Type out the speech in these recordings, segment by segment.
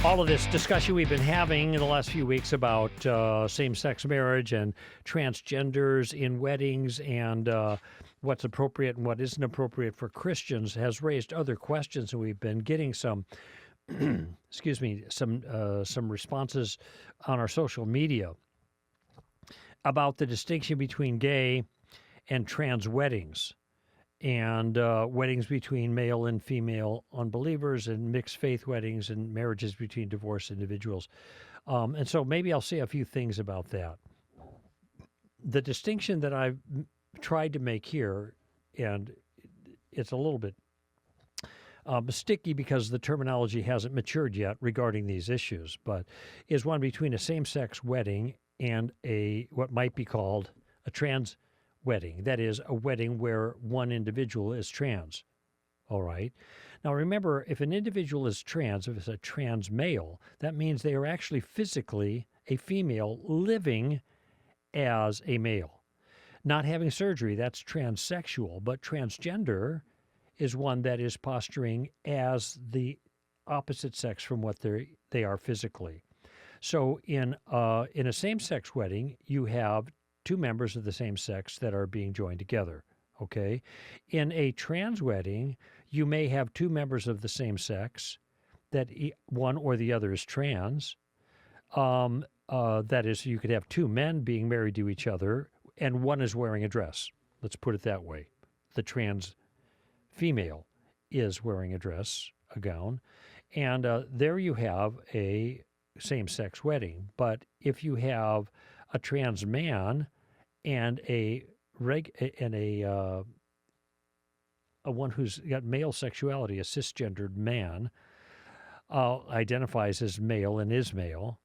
All of this discussion we've been having in the last few weeks about same-sex marriage and transgenders in weddings and what's appropriate and what isn't appropriate for Christians has raised other questions, and we've been getting some, excuse me, some responses on our social media about the distinction between gay and trans weddings, and weddings between male and female unbelievers, and mixed faith weddings, and marriages between divorced individuals. And so maybe I'll say a few things about that. The distinction that I've tried to make here, and it's a little bit sticky because the terminology hasn't matured yet regarding these issues, but is one between a same-sex wedding and what might be called a trans wedding. That is, a wedding where one individual is trans. All right. Now, remember, if an individual is trans, if it's a trans male, that means they are actually physically a female living as a male. Not having surgery, that's transsexual, but transgender is one that is posturing as the opposite sex from what they are physically. So in a same-sex wedding, you have two members of the same sex that are being joined together, okay? In a trans wedding, you may have two members of the same sex that one or the other is trans. That is, you could have two men being married to each other, and one is wearing a dress. Let's put it that way. The trans female is wearing a dress, a gown, and there you have a same-sex wedding. But if you have a trans man and a one who's got male sexuality, a cisgendered man, identifies as male and is male,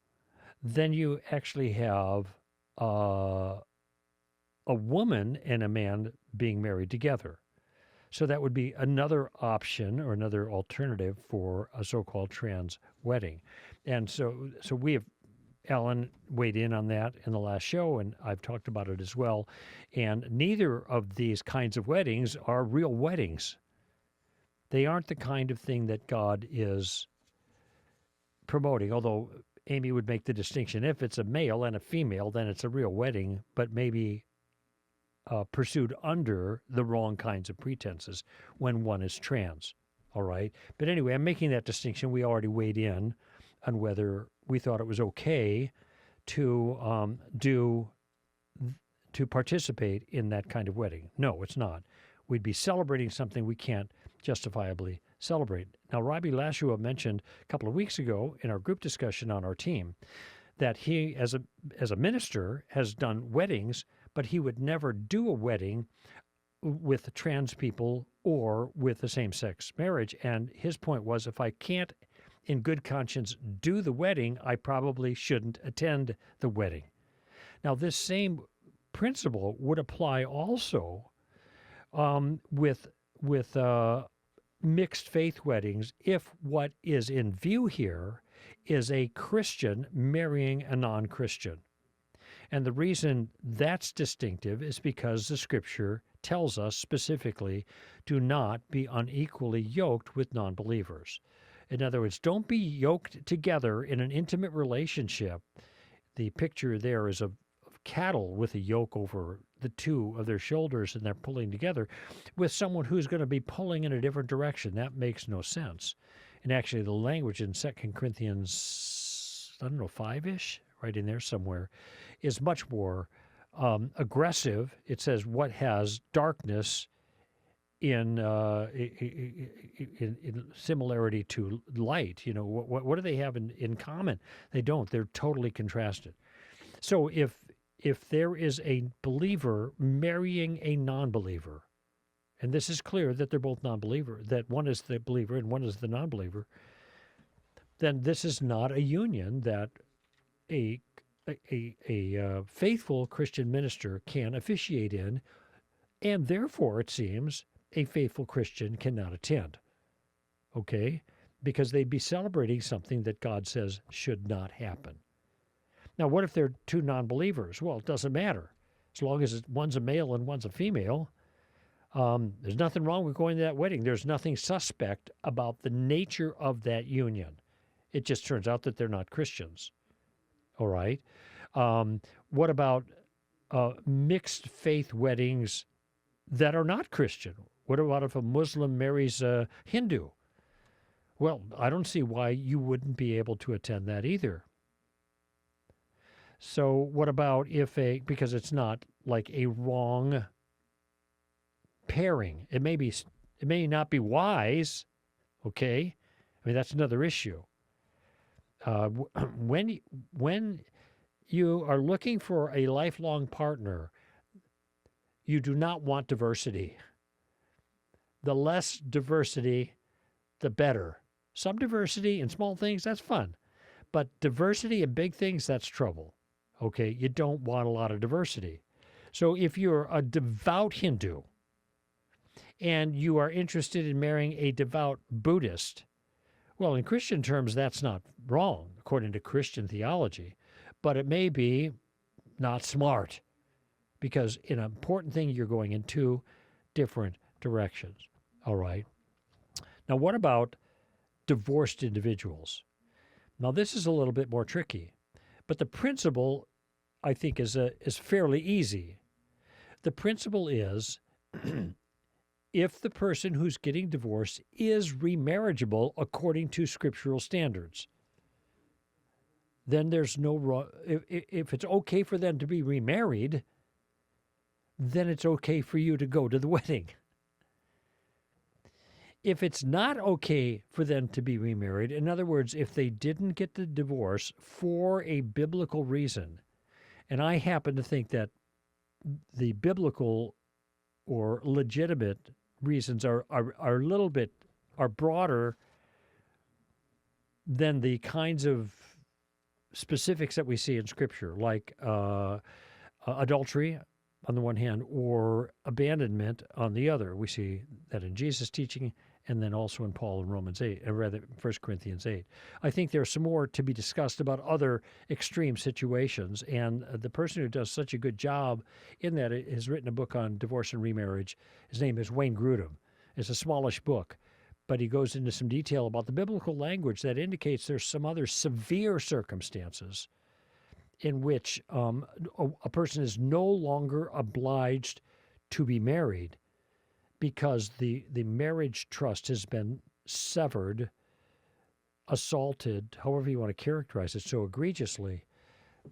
then you actually have a woman and a man being married together. So that would be another option or another alternative for a so-called trans wedding. And so we have, Alan weighed in on that in the last show, and I've talked about it as well. And neither of these kinds of weddings are real weddings. They aren't the kind of thing that God is promoting, although Amy would make the distinction. If it's a male and a female, then it's a real wedding, but maybe pursued under the wrong kinds of pretenses when one is trans. All right? But anyway, I'm making that distinction. We already weighed in on whether we thought it was okay to participate in that kind of wedding. No, it's not. We'd be celebrating something we can't justifiably celebrate. Now, Robbie Lashua mentioned a couple of weeks ago in our group discussion on our team that he, as a minister, has done weddings, but he would never do a wedding with trans people or with a same-sex marriage. And his point was, if I can't in good conscience do the wedding, I probably shouldn't attend the wedding. Now, this same principle would apply also with mixed faith weddings if what is in view here is a Christian marrying a non-Christian. And the reason that's distinctive is because the Scripture tells us specifically, do not be unequally yoked with non-believers. In other words, don't be yoked together in an intimate relationship. The picture there is of cattle with a yoke over the two of their shoulders, and they're pulling together with someone who's going to be pulling in a different direction. That makes no sense. And actually, the language in 2 Corinthians, 5-ish, right in there somewhere, is much more aggressive. It says, what has darkness in similarity to light? You know, what do they have in common? They don't. They're totally contrasted. So if there is a believer marrying a non-believer, and this is clear that they're both non-believer, that one is the believer and one is the non-believer, then this is not a union that a faithful Christian minister can officiate in, and therefore, it seems, a faithful Christian cannot attend, okay? Because they'd be celebrating something that God says should not happen. Now, what if they're two non-believers? Well, it doesn't matter. As long as one's a male and one's a female, there's nothing wrong with going to that wedding. There's nothing suspect about the nature of that union. It just turns out that they're not Christians. All right. What about mixed faith weddings that are not Christian? What about if a Muslim marries a Hindu? Well, I don't see why you wouldn't be able to attend that either. So what about because it's not like a wrong pairing. It may not be wise, okay? I mean, that's another issue. When you are looking for a lifelong partner, you do not want diversity. The less diversity, the better. Some diversity in small things, that's fun. But diversity in big things, that's trouble. Okay, you don't want a lot of diversity. So if you're a devout Hindu and you are interested in marrying a devout Buddhist, well, in Christian terms, that's not wrong, according to Christian theology, but it may be not smart because an important thing, you're going in two different directions. All right. Now, what about divorced individuals? Now, this is a little bit more tricky, but the principle, I think, is fairly easy. The principle is if the person who's getting divorced is remarriageable according to scriptural standards, then there's no wrong. If it's okay for them to be remarried, then it's okay for you to go to the wedding. If it's not okay for them to be remarried, in other words, if they didn't get the divorce for a biblical reason, and I happen to think that the biblical or legitimate reasons are a little bit broader than the kinds of specifics that we see in Scripture, like adultery on the one hand or abandonment on the other. We see that in Jesus' teaching and then also in Paul in Romans 8, or rather 1 Corinthians 8. I think there's some more to be discussed about other extreme situations, and the person who does such a good job in that has written a book on divorce and remarriage. His name is Wayne Grudem. It's a smallish book, but he goes into some detail about the biblical language that indicates there's some other severe circumstances in which a person is no longer obliged to be married because the marriage trust has been severed, assaulted, however you want to characterize it, so egregiously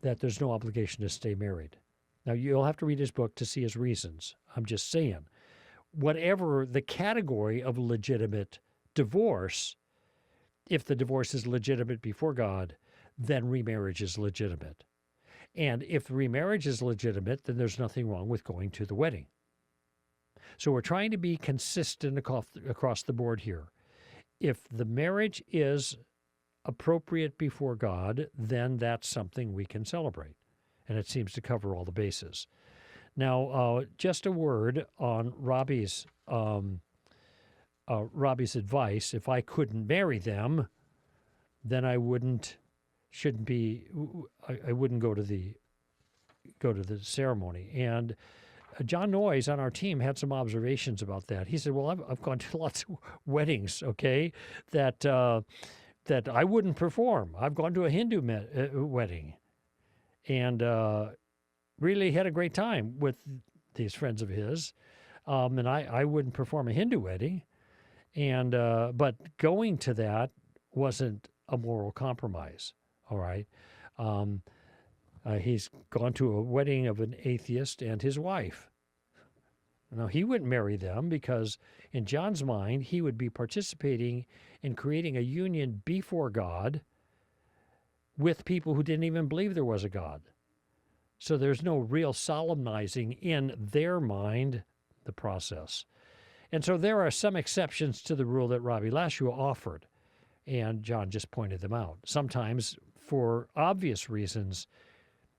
that there's no obligation to stay married. Now, you'll have to read his book to see his reasons. I'm just saying, whatever the category of legitimate divorce, if the divorce is legitimate before God, then remarriage is legitimate. And if remarriage is legitimate, then there's nothing wrong with going to the wedding. So we're trying to be consistent across the board here. If the marriage is appropriate before God, then that's something we can celebrate. And it seems to cover all the bases. Now, just a word on Robbie's advice. If I couldn't marry them, then I wouldn't go to the ceremony. And John Noyes on our team had some observations about that. He said, "Well, I've gone to lots of weddings, okay, that I wouldn't perform. I've gone to a Hindu wedding, and really had a great time with these friends of his, and I wouldn't perform a Hindu wedding, and but going to that wasn't a moral compromise." All right. He's gone to a wedding of an atheist and his wife. Now, he wouldn't marry them because, in John's mind, he would be participating in creating a union before God with people who didn't even believe there was a God. So there's no real solemnizing in their mind the process. And so there are some exceptions to the rule that Robbie Lashua offered, and John just pointed them out. Sometimes for obvious reasons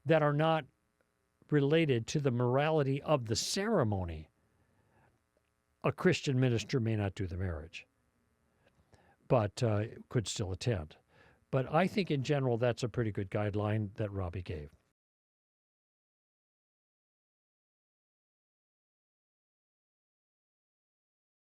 that are not related to the morality of the ceremony, a Christian minister may not do the marriage, but could still attend. But I think in general that's a pretty good guideline that Robbie gave.